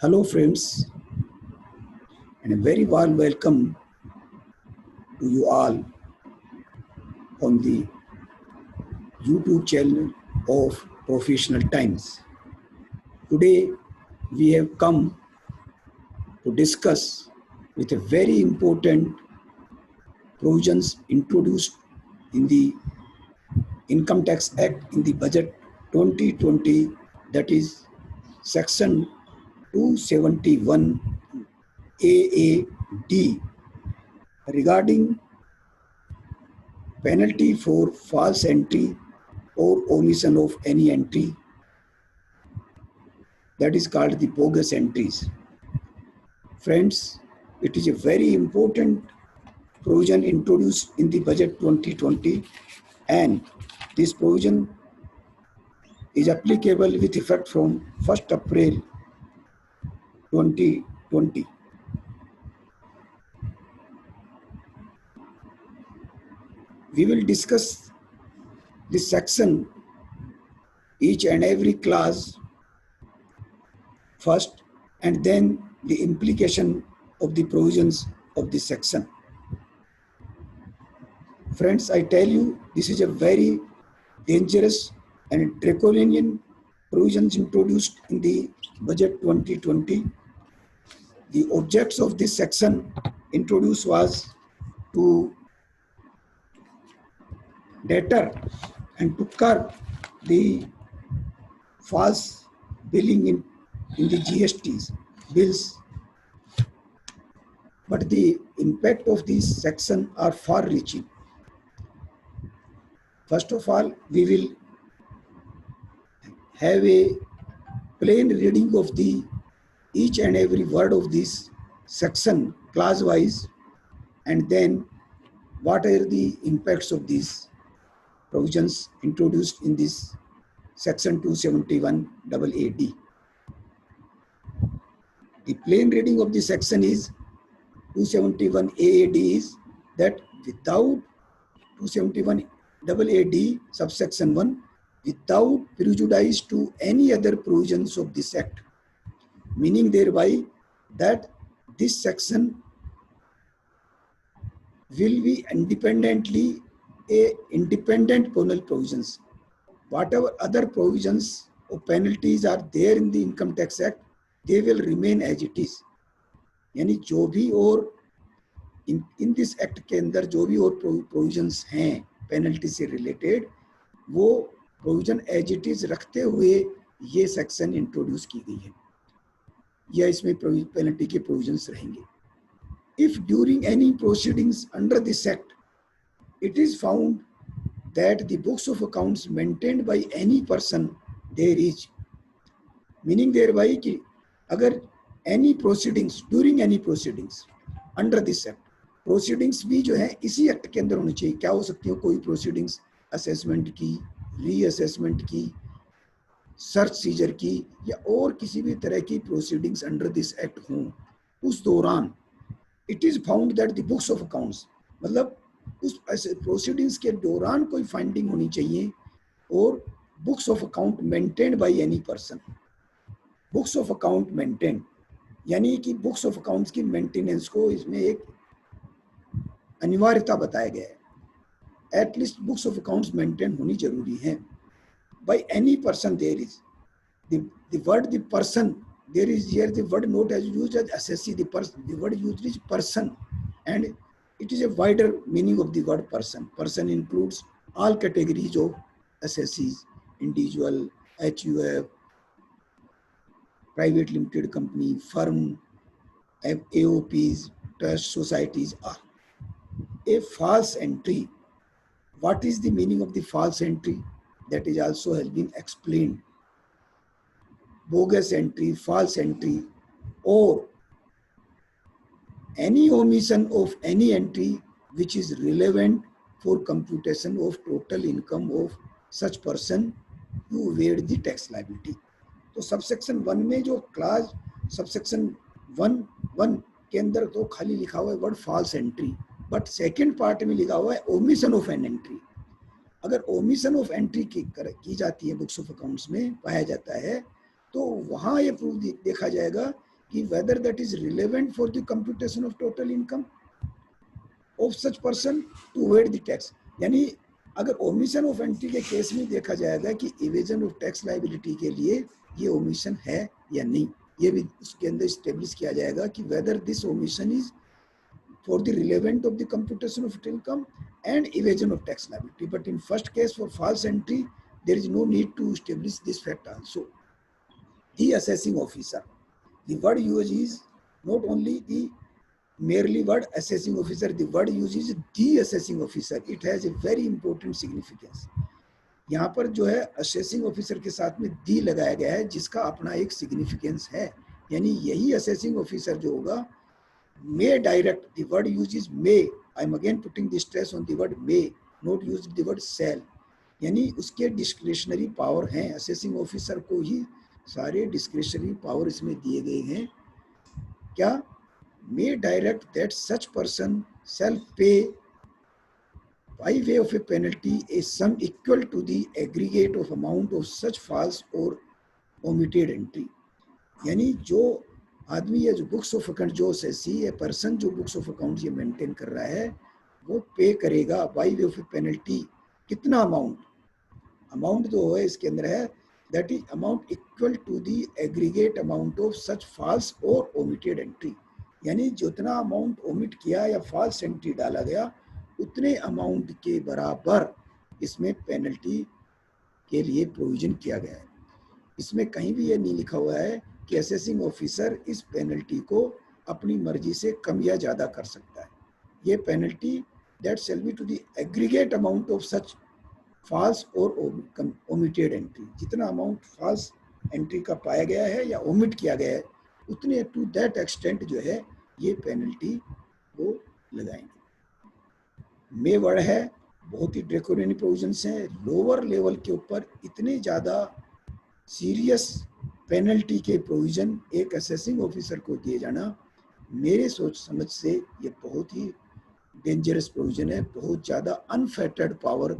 Hello, friends, and a very warm welcome to you all on the YouTube channel of Professional Times. Today, we have come to discuss with a very important provisions introduced in the Income Tax Act in the Budget 2020, that is Section 271 AAD, regarding penalty for false entry or omission of any entry, that is called the bogus entries. Friends, it is a very important provision introduced in the budget 2020, and this provision is applicable with effect from 1st April 2020. We will discuss this section, each and every clause first, and then the implication of the provisions of this section. Friends, I tell you, this is a very dangerous and draconian provisions introduced in the budget 2020. The objects of this section introduced was to deter and to curb the false billing in the GSTs bills. But the impact of this section are far-reaching. First of all, we will have a plain reading of the each and every word of this section clause wise, and then what are the impacts of these provisions introduced in this section 271 AAD. The plain reading of the section is 271 AAD is that without 271 AAD subsection 1, without prejudice to any other provisions of this act, meaning thereby that this section will be independently a independent penal provisions. Whatever other provisions or penalties are there in the Income Tax Act, they will remain as it is. यानी जो भी और in this act के अंदर जो भी और provisions हैं पेनल्टी से रिलेटेड, वो प्रोविजन एज इट इज रखते हुए ये सेक्शन इंट्रोड्यूस की गई है, या इसमें पेनल्टी के प्रोविजंस रहेंगे. If during any proceedings under this act, it is found that the books of accounts maintained by any person there is, meaning thereby कि अगर any proceedings during any proceedings under this act, proceedings भी जो है इसी act के अंदर होनी चाहिए. क्या हो सकती है? कोई proceedings असेसमेंट की, रीअसेसमेंट की, सर्च सीजर की, या और किसी भी तरह की प्रोसीडिंग्स अंडर दिस एक्ट हों, उस दौरान it is found that the books of accounts, मतलब उस प्रोसीडिंग्स के दौरान कोई फाइंडिंग होनी चाहिए, और books of account maintained by any person. Books of account maintain यानी कि बुक्स ऑफ अकाउंट्स की मेंटेनेंस को इसमें एक अनिवार्यता बताया गया है. At least books of accounts maintain होनी जरूरी है. By any person there is the word the person, there is here the word not as used as assessee, the person, the word used is person, and it is a wider meaning of the word person. Person includes all categories of assessees, individual, HUF, private limited company, firm, AOPs, trust societies are. A false entry. What is the meaning of the false entry? That is also has been explained. Bogus entry, false entry, or any omission of any entry which is relevant for computation of total income of such person to evade the tax liability. तो subsection 1 में जो class subsection 1 के अंदर तो खाली लिखा हुआ है word false entry, but second part में लिखा हुआ है ओमिशन ऑफ एन एंट्री. अगर ओमिशन ऑफ एंट्री की जाती है बुक्स ऑफ अकाउंट्स में, पाया जाता है, तो वहाँ ये प्रूफ देखा जाएगा कि whether that is relevant for the computation of total income of such person to evade the tax। यानी अगर ओमिशन ऑफ एंट्री के केस में देखा जाएगा कि इवेजन ऑफ टैक्स लाइबिलिटी के लिए ये ओमिशन है या नहीं, ये भी उसके अंदर स्टेब्लिश किया जाएगा कि whether this omission is for the relevant of the computation of income and evasion of tax liability. But in first case for false entry, there is no need to establish this fact also. The assessing officer, the word used is not only the merely word assessing officer, the word used is the assessing officer. It has a very important significance. यहाँ पर जो है assessing officer के साथ में दी लगाया गया है, जिसका अपना एक सिग्निफिकेंस है। यानी यही असेसिंग ऑफिसर जो होगा may direct, the word used is may, I am again putting the stress on the word may, not use the word shall। यानी उसके डिस्क्रिशनरी पावर हैं, असेसिंग ऑफिसर को ही सारे डिस्क्रिशनरी पावर इसमें दिए गए हैं। क्या? may direct that such person shall pay by way of a penalty a sum equal to the aggregate of amount of such false or omitted entry। यानी जो आदमी या जो बुक्स ऑफ अकाउंट, जो एसएससी या पर्सन जो books of account ये maintain कर रहा है, वो पे करेगा बाय वे ऑफ पेनल्टी। कितना अमाउंट? अमाउंट जो है इसके अंदर है that is amount equal to the aggregate amount of such false और ओमिटेड एंट्री। यानी जितना अमाउंट ओमिट किया या फॉल्स एंट्री डाला गया, उतने अमाउंट के बराबर इसमें पेनल्टी के लिए प्रोविजन किया गया है। इसमें कहीं भी ये नहीं लिखा हुआ है कि असेसिंग ऑफिसर इस पेनल्टी को अपनी मर्जी से कम या ज़्यादा कर सकता है। ये penalty that shall be to the aggregate amount of such false और ओमिटेड एंट्री। जितना अमाउंट फॉल्स एंट्री का पाया गया है या ओमिट किया गया है, उतने टू दैट एक्सटेंट जो है ये पेनल्टी वो लगाएंगे। मे वर्ड है, बहुत ही ड्रैकोनियन प्रोविजंस हैं। लोअर लेवल के ऊपर इतने ज़्यादा सीरियस पेनल्टी के प्रोविजन एक असेसिंग ऑफिसर को दिए जाना मेरे सोच समझ से ये बहुत ही डेंजरस प्रोविजन है। बहुत ज़्यादा अनफेटर्ड पावर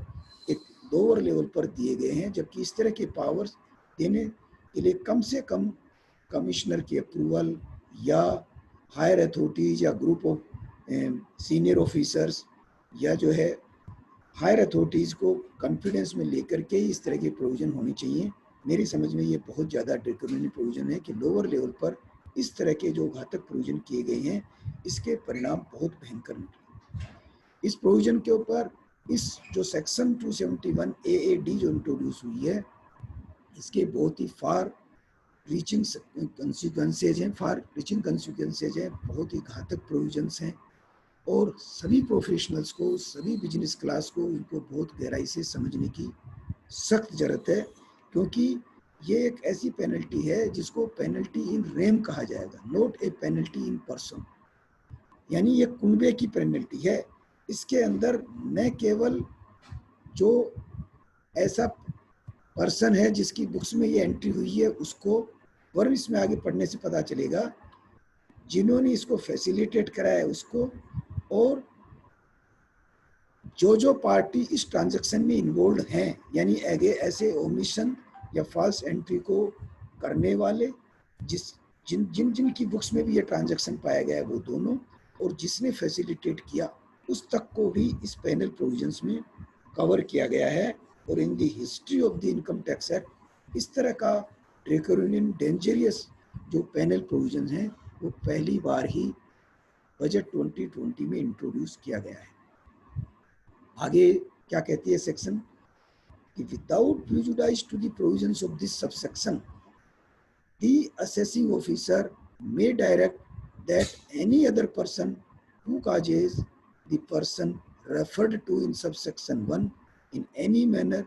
एक लोअर लेवल पर दिए गए हैं, जबकि इस तरह के पावर्स देने के लिए कम से कम कमिश्नर की अप्रूवल या हायर अथॉरिटीज या ग्रुप ऑफ सीनियर ऑफिसर्स या जो है हायर अथॉरिटीज़ को कॉन्फिडेंस में लेकर के इस तरह के प्रोविजन होने चाहिए। मेरी समझ में ये बहुत ज़्यादा ड्रैकोनियन प्रोविजन है कि लोअर लेवल पर इस तरह के जो घातक प्रोविजन किए गए हैं, इसके परिणाम बहुत भयंकर निकले। इस प्रोविजन के ऊपर इस जो सेक्शन 271 AAD जो इंट्रोड्यूस हुई है, इसके बहुत ही फार रीचिंग कंसिक्वेंसेज हैं, बहुत ही घातक प्रोविजंस हैं और सभी प्रोफेशनल्स को, सभी बिजनेस क्लास को इनको बहुत गहराई से समझने की सख्त ज़रूरत है, क्योंकि ये एक ऐसी पेनल्टी है जिसको पेनल्टी इन रेम कहा जाएगा, not a penalty in person. यानी ये कुनबे की पेनल्टी है। इसके अंदर न केवल जो ऐसा पर्सन है जिसकी बुक्स में ये एंट्री हुई है उसको, वरन इसमें आगे पढ़ने से पता चलेगा जिन्होंने इसको फैसिलिटेट कराया है उसको, और जो पार्टी इस ट्रांजैक्शन में इन्वॉल्व हैं, यानी ऐसे ओमिशन या फॉल्स एंट्री को करने वाले, जिन की बुक्स में भी ये ट्रांजैक्शन पाया गया है वो दोनों, और जिसने फैसिलिटेट किया उस तक को भी इस पैनल प्रोविजंस में कवर किया गया है। और in the history of the income tax act इस तरह का ड्रैकोनियन डेंजरियस जो पैनल प्रोविजंस हैं वो पहली बार ही बजट 2020 में इंट्रोड्यूस किया गया है। आगे क्या कहती है सेक्शन कि without prejudice to the provisions of this subsection the assessing officer may direct that any other person who causes the person referred to in subsection 1 in any manner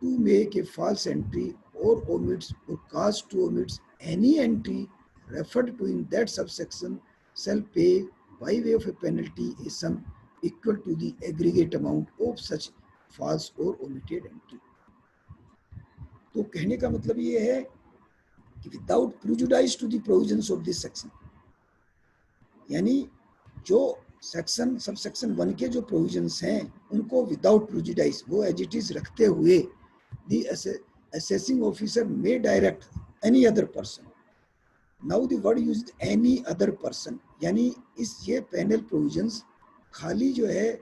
to make a false entry or omits or cause to omit any entry referred to in that subsection shall pay by way of a penalty a sum equal to the aggregate amount of such false or omitted entry। तो कहने का मतलब ये है कि without prejudice to the provisions of this section, यानी जो section subsection 1 के जो प्रोविजंस हैं उनको विदाउट प्रेजुडिस, वो एज इट इज रखते हुए the assessing officer may direct any other person, now the word used any other person, यानी इस ये पैनल प्रोविजंस खाली जो है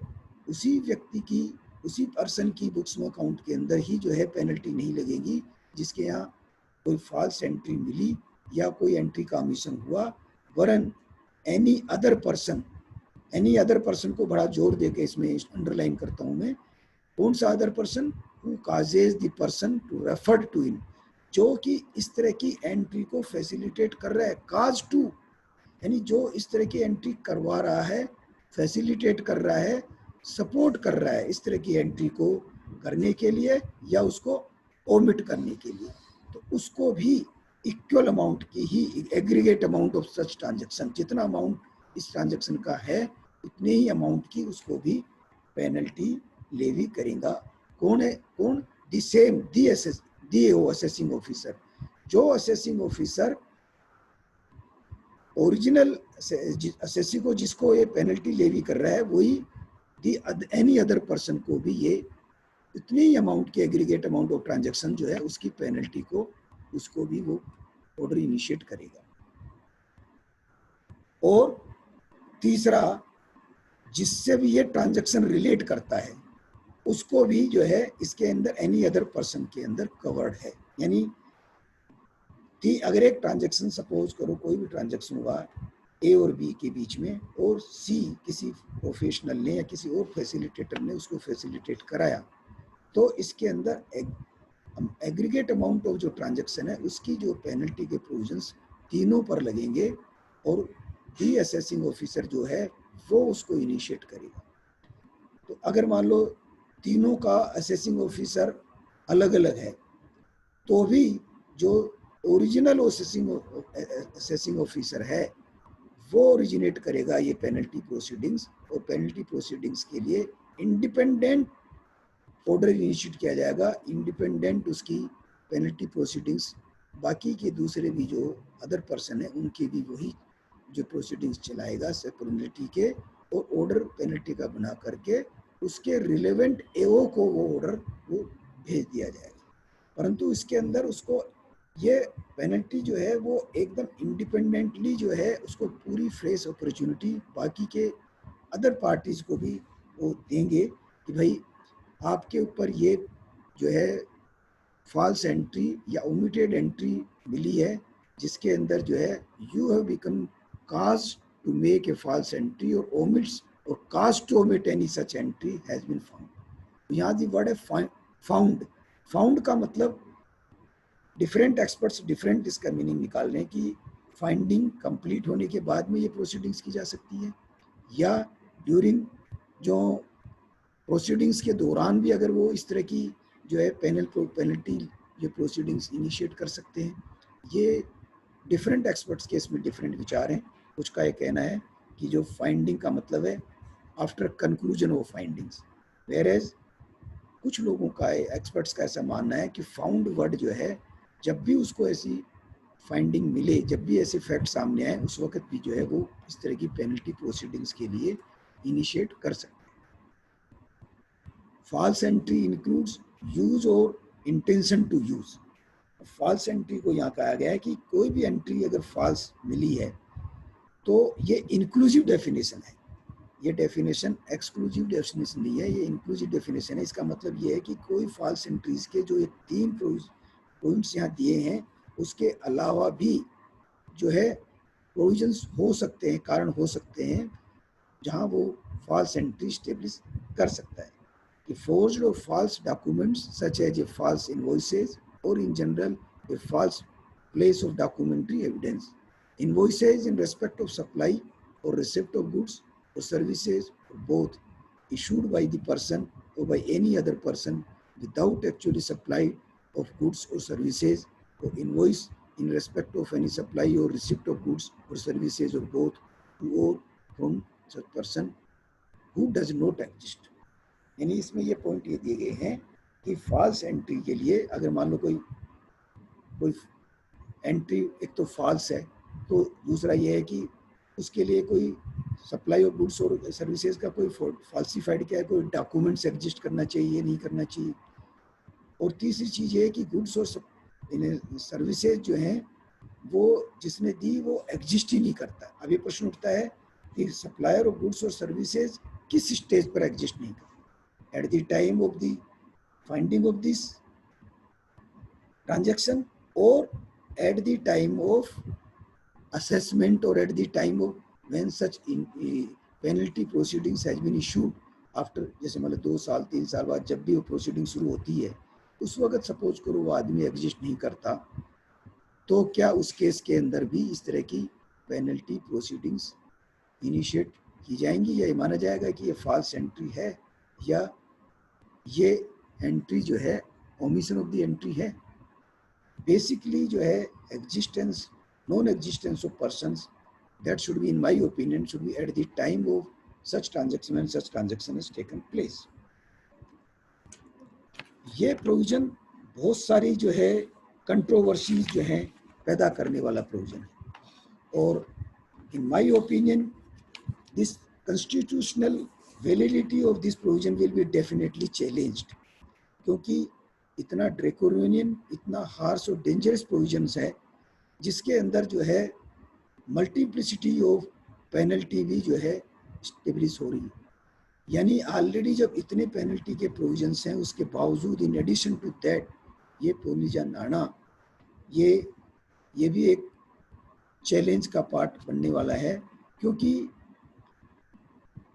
उसी व्यक्ति की, उसी पर्सन की बुक्स में अकाउंट के अंदर ही जो है पेनल्टी नहीं लगेगी जिसके यहाँ कोई फॉल्स एंट्री मिली या कोई एंट्री का मिशन हुआ, वरन any other person, any other person को बड़ा जोर देके इसमें अंडरलाइन करता हूं मैं, कौन सा other person, who causes the person to refer to in, जो कि इस तरह की एंट्री को फैसिलिटेट कर रहा है, काज टू यानी जो इस तरह की एंट्री करवा रहा है, फैसिलिटेट कर रहा है, सपोर्ट कर रहा है इस तरह की एंट्री को करने के लिए या उसको ओमिट करने के लिए, तो उसको भी इक्वल अमाउंट की ही, aggregate amount of such transaction, जितना अमाउंट इस ट्रांजेक्शन का है उतने ही अमाउंट की उसको भी पेनल्टी लेवी करेगा। कौन है, कौन, the same the assessing officer, जो असेसिंग ऑफिसर ओरिजिनल असेसिंग को जिसको ये पेनल्टी लेवी कर रहा है वही दी एनी अदर पर्सन को भी ये इतनी ही अमाउंट की एग्रीगेट अमाउंट ऑफ ट्रांजैक्शन जो है उसकी पेनल्टी को, उसको भी वो ऑर्डर इनिशिएट करेगा। और तीसरा, जिससे भी ये ट्रांजैक्शन रिलेट करता है उसको भी जो है इसके अंदर एनी अदर पर्सन के अंदर कवर्ड है। यानी कि अगर एक ट्रांजैक्शन, सपोज करो कोई भी ट्रांजैक्शन हुआ ए और बी के बीच में और सी किसी प्रोफेशनल ने या किसी और फैसिलिटेटर ने उसको फैसिलिटेट कराया, तो इसके अंदर एग्रीगेट अमाउंट ऑफ जो ट्रांजैक्शन है उसकी जो पेनल्टी के प्रोविजंस तीनों पर लगेंगे और दी असेसिंग ऑफिसर जो है वो उसको इनिशिएट करेगा। तो अगर मान लो तीनों का असेसिंग ऑफिसर अलग अलग है तो भी जो ओरिजिनल असेसिंग ऑफिसर है वो ओरिजिनेट करेगा ये पेनल्टी प्रोसीडिंग्स, और पेनल्टी प्रोसीडिंग्स के लिए इंडिपेंडेंट ऑर्डर इनिशिएट किया जाएगा, इंडिपेंडेंट उसकी पेनल्टी प्रोसीडिंग्स, बाकी के दूसरे भी जो अदर पर्सन है उनके भी वही जो प्रोसीडिंग्स चलाएगा सेपरेबिलिटी के, और ऑर्डर पेनल्टी का बना करके उसके रिलेवेंट एओ को वो ऑर्डर वो भेज दिया जाएगा। परंतु इसके अंदर उसको ये पेनल्टी जो है वो एकदम इंडिपेंडेंटली जो है उसको पूरी फ्रेश अपॉर्चुनिटी बाकी के अदर पार्टीज को भी वो देंगे कि भाई आपके ऊपर ये जो है फॉल्स एंट्री या ओमिटेड एंट्री मिली है जिसके अंदर जो है you have become cause to make a false entry और ओमिट्स और cause to omit any such entry has been found. यहाँ दी वर्ड है फाउंड। फाउंड का मतलब डिफरेंट एक्सपर्ट्स डिफरेंट इसका मीनिंग निकाल रहे हैं कि फाइंडिंग कंप्लीट होने के बाद में ये प्रोसीडिंग्स की जा सकती है या ड्यूरिंग जो प्रोसीडिंग्स के दौरान भी अगर वो इस तरह की जो है पेनल्टी जो प्रोसीडिंग्स इनिशिएट कर सकते हैं। ये डिफरेंट एक्सपर्ट्स के इसमें डिफरेंट विचार हैं। कुछ का ये कहना है कि जो फाइंडिंग का मतलब है after conclusion of findings, whereas कुछ लोगों का, एक्सपर्ट्स का ऐसा मानना है कि फाउंड वर्ड जो है जब भी उसको ऐसी फाइंडिंग मिले, जब भी ऐसे फैक्ट सामने आए उस वक्त भी जो है वो इस तरह की पेनल्टी प्रोसीडिंग्स के लिए इनिशिएट कर सकते हैं। फॉल्स एंट्री इंक्लूड्स यूज और intention to use. False entry को यहाँ कहा गया है कि कोई भी एंट्री अगर फॉल्स मिली है तो ये इंक्लूसिव डेफिनेशन है, ये डेफिनेशन एक्सक्लूसिव डेफिनेशन नहीं है, ये इंक्लूसिव डेफिनेशन है। इसका मतलब ये है कि कोई फॉल्स एंट्रीज के जो ये 3 पॉइंट्स यहाँ दिए हैं उसके अलावा भी जो है प्रोविजंस हो सकते हैं, कारण हो सकते हैं जहाँ वो फॉल्स एंट्री स्टेब्लिश कर सकता है कि forged or false documents such as a false invoices or in general a false place of documentary evidence, invoices in respect of supply or receipt of goods or services or both issued by the person or by any other person without actually supply of goods or services, or invoice in respect of any supply or receipt of goods or services or both to or from such person who does not exist। यानी इसमें ये point ये दिए गए हैं कि false entry के लिए अगर मान लो कोई एंट्री एक तो फॉल्स है, तो दूसरा ये है कि उसके लिए कोई सप्लाई ऑफ गुड्स और सर्विसेज का कोई फॉल्सिफाइड क्या है, कोई डॉक्यूमेंट्स एग्जिस्ट करना चाहिए नहीं करना चाहिए, और तीसरी चीज़ ये है कि गुड्स और सर्विसेज जो हैं वो जिसने दी वो एग्जिस्ट ही नहीं करता। अब ये प्रश्न उठता है कि सप्लायर ऑफ गुड्स और सर्विसेज किस स्टेज पर एग्जिस्ट नहीं करता, at the time of the finding of this transaction और at the time of assessment or at the time of when such penalty proceedings has been issued after, जैसे मतलब 2 साल 3 साल बाद जब भी वो प्रोसीडिंग शुरू होती है उस वक्त सपोज करो वो आदमी एग्जिस्ट नहीं करता, तो क्या उस केस के अंदर भी इस तरह की पेनल्टी प्रोसीडिंग्स इनिशिएट की जाएंगी, या ये माना जाएगा कि ये फॉल्स एंट्री है या ये एंट्री जो है ओमिशन ऑफ द एंट्री है। बेसिकली जो है existence non-existence of persons, that should be, in my opinion, should be at the time of such transaction when such transaction has taken place. ये provision बहुत सारी जो है कंट्रोवर्सीज जो है पैदा करने वाला प्रोविजन है, और in my opinion this constitutional validity of this provision will be definitely challenged, क्योंकि इतना ड्रैकोनियन, इतना हार्श और डेंजरस प्रोविजंस है जिसके अंदर जो है मल्टीप्लिसिटी ऑफ पेनल्टी भी जो है स्टेब्लिश हो रही है। यानी ऑलरेडी जब इतने पेनल्टी के प्रोविजंस हैं उसके बावजूद इन एडिशन टू दैट ये प्रोविजन आना ये भी एक चैलेंज का पार्ट बनने वाला है, क्योंकि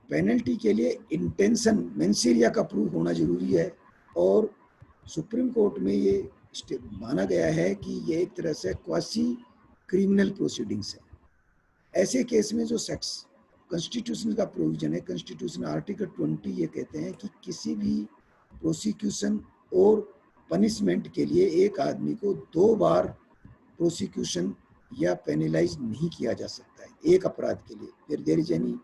पेनल्टी के लिए इंटेंशन मेंसेरिया का प्रूफ होना जरूरी है, और सुप्रीम कोर्ट में ये माना गया है कि ये एक तरह से क्वासी क्रिमिनल प्रोसीडिंग्स है। ऐसे केस में जो सेक्स कॉन्स्टिट्यूशन का प्रोविजन है, कॉन्स्टिट्यूशन आर्टिकल 20 ये कहते हैं कि किसी भी प्रोसिक्यूशन और पनिशमेंट के लिए एक आदमी को 2 बार प्रोसिक्यूशन या पेनलाइज नहीं किया जा सकता है एक अपराध के लिए। फिर there is any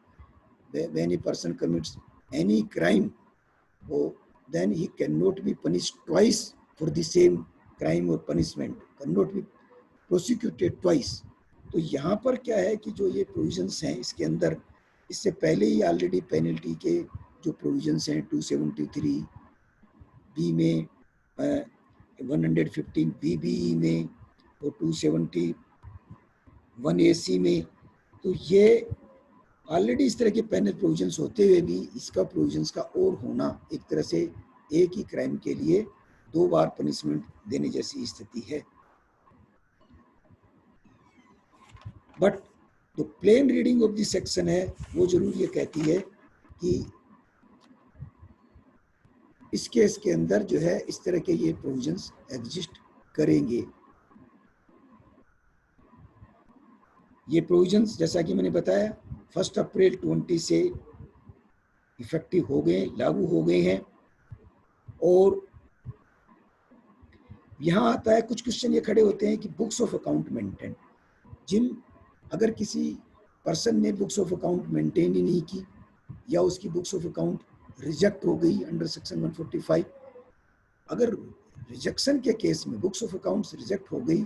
when a person commits any crime then he cannot be punished twice for the same crime or punishment, cannot be prosecuted twice. तो यहाँ पर क्या है कि जो ये प्रोविजंस हैं इसके अंदर इससे पहले ही ऑलरेडी पेनल्टी के जो प्रोविजंस हैं 273 बी में, 115 BBE में और 271 AC में, तो ये ऑलरेडी इस तरह के पेनल प्रोविजंस होते हुए भी इसका प्रोविजंस का और होना एक तरह से एक ही क्राइम के लिए 2 बार पनिशमेंट देने जैसी स्थिति है। बट जो plain reading of the section है वो जरूर ये कहती है कि इस केस के अंदर जो है इस तरह के ये प्रोविजंस एग्जिस्ट करेंगे। ये प्रोविजंस जैसा कि मैंने बताया 1 अप्रैल 20 से इफेक्टिव हो गए, लागू हो गए हैं। और यहाँ आता है कुछ क्वेश्चन ये खड़े होते हैं कि बुक्स ऑफ अकाउंट मेंटेन, अगर किसी पर्सन ने बुक्स ऑफ अकाउंट मेंटेन ही नहीं की या उसकी बुक्स ऑफ अकाउंट रिजेक्ट हो गई अंडर सेक्शन 145, अगर रिजेक्शन के केस में बुक्स ऑफ अकाउंट्स रिजेक्ट हो गई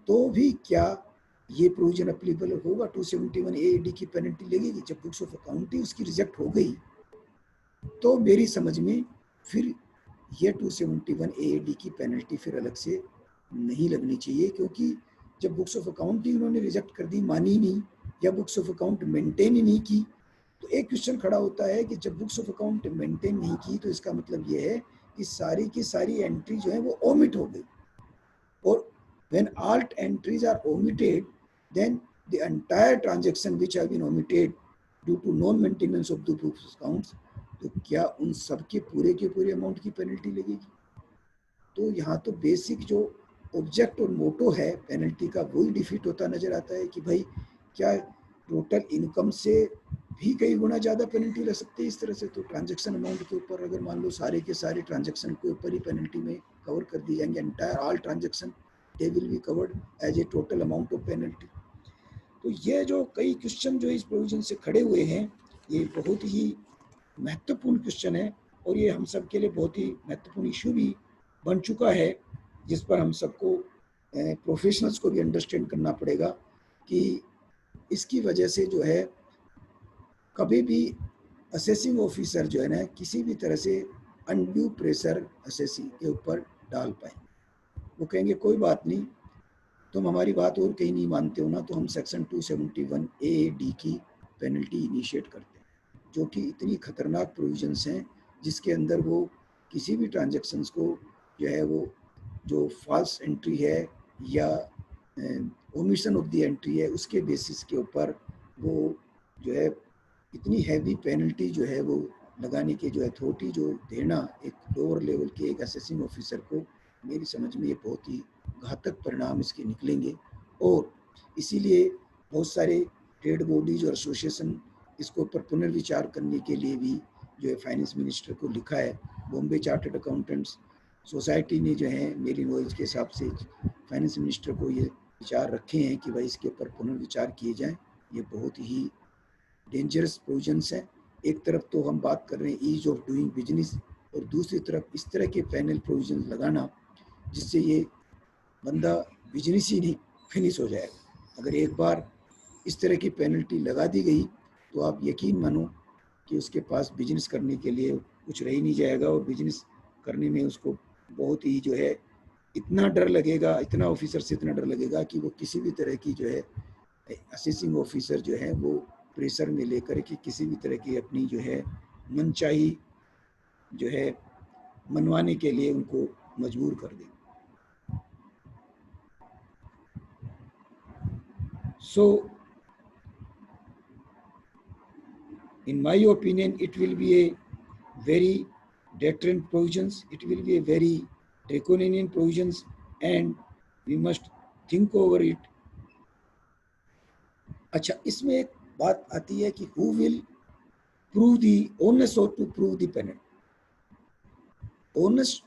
तो भी क्या ये प्रोविजन अप्लीकेबल होगा? 271 AAD की पेनल्टी लगेगी जब बुक्स ऑफ अकाउंट ही उसकी रिजेक्ट हो गई? तो मेरी समझ में फिर ये 271 AAD की पेनल्टी फिर अलग से नहीं लगनी चाहिए, क्योंकि जब बुक्स ऑफ अकाउंट ही उन्होंने रिजेक्ट कर दी, मानी नहीं, या बुक्स ऑफ अकाउंट मेंटेन ही नहीं की, तो एक क्वेश्चन खड़ा होता है कि जब बुक्स ऑफ अकाउंट मेंटेन नहीं की तो इसका मतलब ये है कि सारी की सारी एंट्री जो है वो ओमिट हो गई, और when all entries are omitted then the entire transaction which have been omitted due to non maintenance of the books accounts, तो क्या उन सब के पूरे अमाउंट की पेनल्टी लगेगी? तो यहाँ तो बेसिक जो ऑब्जेक्ट और मोटो है पेनल्टी का वही डिफीट होता नजर आता है कि भाई क्या टोटल इनकम से भी कई गुना ज़्यादा पेनल्टी लग सकती है इस तरह से। तो ट्रांजैक्शन अमाउंट के ऊपर अगर मान लो सारे के सारे ट्रांजैक्शन के ऊपर ही पेनल्टी में कवर कर दी जाएंगे, entire all transaction they will be covered as a total amount of penalty. तो ये जो कई क्वेश्चन जो इस प्रोविजन से खड़े हुए हैं ये बहुत ही महत्वपूर्ण क्वेश्चन है, और ये हम सब के लिए बहुत ही महत्वपूर्ण इशू भी बन चुका है, जिस पर हम सबको प्रोफेशनल्स को भी अंडरस्टैंड करना पड़ेगा कि इसकी वजह से जो है कभी भी असेसिंग ऑफिसर जो है ना किसी भी तरह से अनड्यू प्रेशर असेसिंग के ऊपर डाल पाए। वो कहेंगे कोई बात नहीं, तुम हमारी बात और कहीं नहीं मानते हो ना, तो हम सेक्शन 271 ए डी की पेनल्टी इनिशिएट करते हैं, जो कि इतनी खतरनाक प्रोविजंस हैं, जिसके अंदर वो किसी भी ट्रांजेक्शन्स को जो है वो जो फॉल्स एंट्री है या ओमिशन ऑफ द एंट्री है, उसके बेसिस के ऊपर वो जो है इतनी हैवी पेनल्टी जो है वो लगाने की जो अथॉरिटी जो देना एक लोअर लेवल के एक असेसिंग ऑफिसर को, मेरी समझ में ये बहुत ही घातक परिणाम इसके निकलेंगे। और इसीलिए बहुत सारे ट्रेड बॉडीज और एसोसिएशन इसको ऊपर पुनर्विचार करने के लिए भी जो है फाइनेंस मिनिस्टर को लिखा है। बॉम्बे चार्टर्ड अकाउंटेंट्स सोसाइटी ने जो है मेरी नॉलेज के हिसाब से फाइनेंस मिनिस्टर को ये विचार रखे हैं कि भाई इसके ऊपर पुनर्विचार किए जाए। ये बहुत ही डेंजरस प्रोविजंस है। एक तरफ तो हम बात कर रहे हैं ईज ऑफ डूइंग बिजनेस, और दूसरी तरफ इस तरह के पैनल प्रोविजन लगाना जिससे ये बंदा बिजनेस ही नहीं फिनिश हो जाएगा। अगर एक बार इस तरह की पेनल्टी लगा दी गई तो आप यकीन मानो कि उसके पास बिजनेस करने के लिए कुछ रह ही नहीं जाएगा, और बिजनेस करने में उसको बहुत ही जो है इतना डर लगेगा, इतना ऑफिसर से इतना डर लगेगा कि वो किसी भी तरह की जो है असेसिंग ऑफिसर जो है वो प्रेशर में लेकर के किसी भी तरह की अपनी जो है मनचाही जो है मनवाने के लिए उनको मजबूर कर दें। So in my opinion, it will be a very deterrent provisions, it will be a very draconian provisions, and we must think over it. अच्छा, इसमें एक बात आती है कि who will prove the onus or to prove the penalty. Onus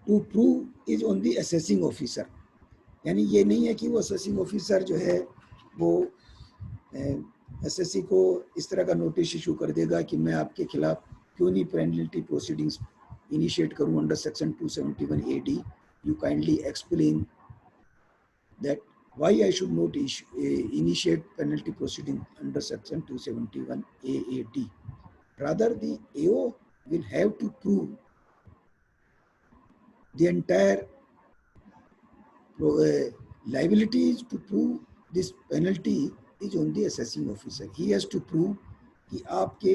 to prove is on the assessing officer, यानी ये नहीं है कि वो असेसिंग ऑफिसर जो है वो एसएससी को इस तरह का नोटिस इशू कर देगा कि मैं आपके खिलाफ क्यों नहीं पेनल्टी प्रोसीडिंग्स इनिशिएट करूं under section 271 AD, you kindly explain that why I should not initiate penalty proceeding under section 271 AD, rather the AO will have to prove the entire liabilities to prove this penalty is on the assessing officer. He has to prove कि आपके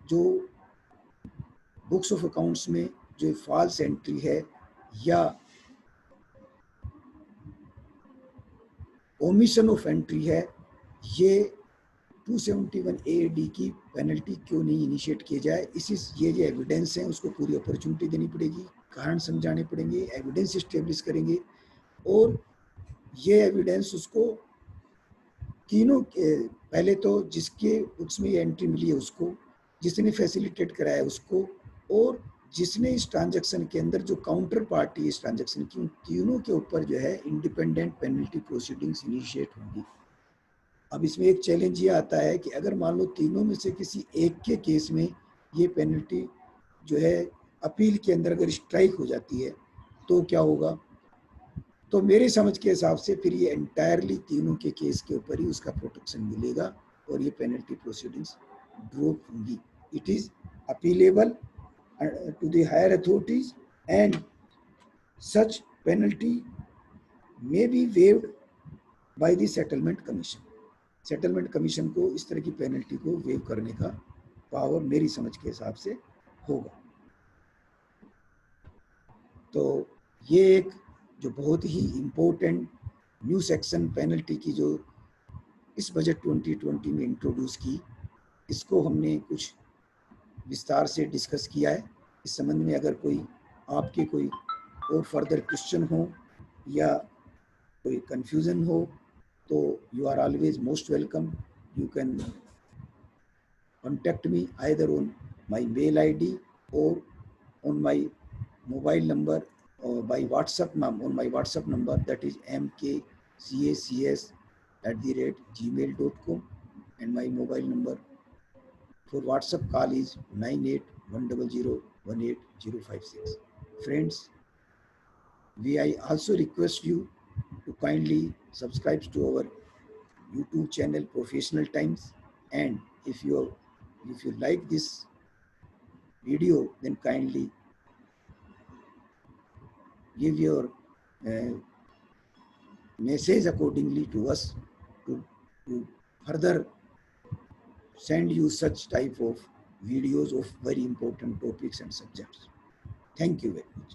जो books of accounts में जो false entry है या omission of entry है, ये 271 AD की पेनल्टी क्यों नहीं इनिशिएट किए जाए। इसी ये जो एविडेंस हैं उसको पूरी अपॉर्चुनिटी देनी पड़ेगी, कारण समझाने पड़ेंगे, एविडेंस इस्टेब्लिश करेंगे, और ये एविडेंस उसको तीनों पहले तो जिसके बुक्स में ये एंट्री मिली है उसको, जिसने फैसिलिटेट कराया उसको, और जिसने इस ट्रांजैक्शन के अंदर जो काउंटर पार्टी इस ट्रांजैक्शन की, उन तीनों के ऊपर जो है इंडिपेंडेंट पेनल्टी प्रोसीडिंग्स इनिशिएट होंगी। अब इसमें एक चैलेंज ये आता है कि अगर मान लो तीनों में से किसी एक के केस में ये पेनल्टी जो है अपील के अंदर अगर स्ट्राइक हो जाती है तो क्या होगा। तो मेरे समझ के हिसाब से फिर ये एंटायरली तीनों के केस के ऊपर ही उसका प्रोटेक्शन मिलेगा और ये पेनल्टी प्रोसीडिंग्स ड्रॉप होंगी। It is appealable to the higher authorities and such penalty may be waived by the settlement commission. Settlement commission को इस तरह की पेनल्टी को वेव करने का पावर मेरी समझ के हिसाब से होगा। तो ये एक जो बहुत ही इम्पोर्टेंट न्यू सेक्शन पेनल्टी की जो इस बजट 2020 में इंट्रोड्यूस की, इसको हमने कुछ विस्तार से डिस्कस किया है। इस संबंध में अगर कोई आपके कोई और फर्दर क्वेश्चन हो या कोई कंफ्यूजन हो तो you are always most welcome. You can contact me either on my mail ID or on my mobile number or by WhatsApp on my WhatsApp number, that is mkcacs@gmail.com, and my mobile number for WhatsApp call is 9810018056. Friends, I also request you to kindly subscribe to our YouTube channel Professional Times, and if you like this video, then kindly give your message accordingly to us to further send you such type of videos of very important topics and subjects. Thank you very much.